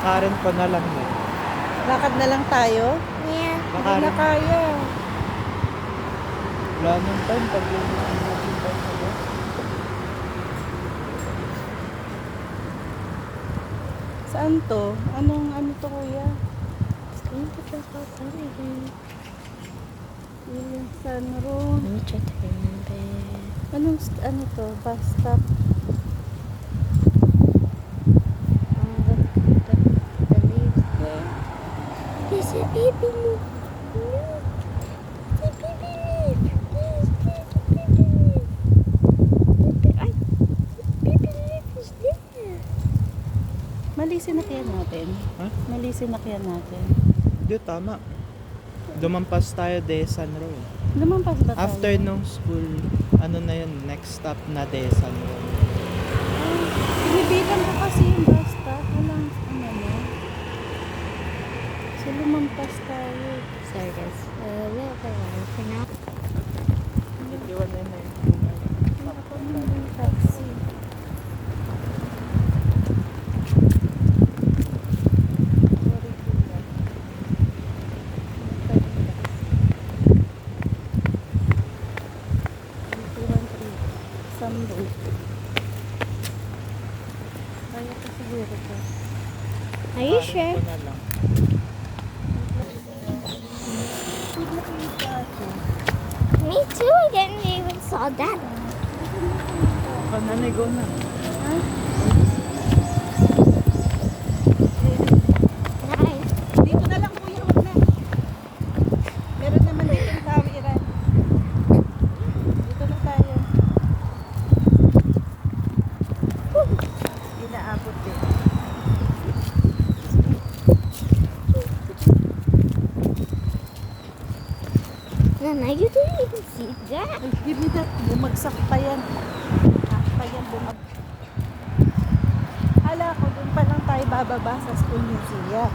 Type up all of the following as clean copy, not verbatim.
Lakarin ko na lang eh. Lakad na lang tayo? Yeah. Hindi Lakarin. na kaya. Wala nang time pag yung Saan to? Ano to kuya? Dito sa papaligid. Yung sunroom. Let me try to remember. Ano to? Bus stop. The leaves there. There's a baby leaf. Look. It's a baby leaf. There's a baby leaf. Ay, baby leaf is there. Mali sinakyan natin. Ha? Mali sinakyan natin. Di, tama. Dumampas tayo Desan Road. Lumampas ba tayo? After nung school, ano na yun, next stop na Desan Road. Binibilang ko kasi yung bus stop. Walang ano na. So lumampas tayo. Sorry guys. We'll go around for now. Iwan na yun. Ako naman yung taxi. Sorry, kuya. Some road. Kaya ko siguro to. Are you sure? Ko na lang. Me too. I didn't even saw that. Nanay, go na. Nice. Dito na lang kuya, wag na. Meron naman dito yung tawiran. Dito na tayo. Inaabot din. Nana, you didn't even see that. Ay, give me that. Bumagsak pa yan. Pa yan, Hala ko, doon pa lang tayo bababa sa school ni Zia.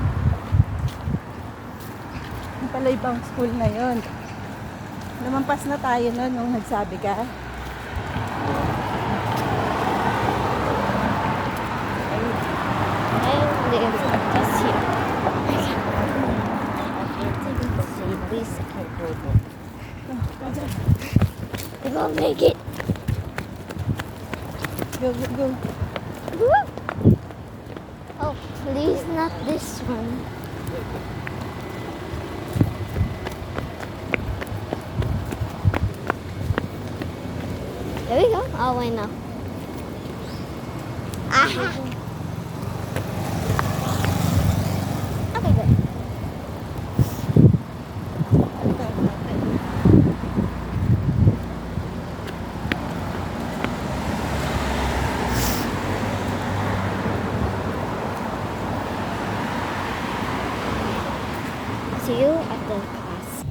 Yung pala ibang school na yon. Lumampas na tayo nun nung nagsabi ka. I live just here. Please, I can't go there. I won't make it. Go, go, go. Woo! Oh, please not this one. There we go. Oh, wait, no. Aha! Okay, good. See you at the class.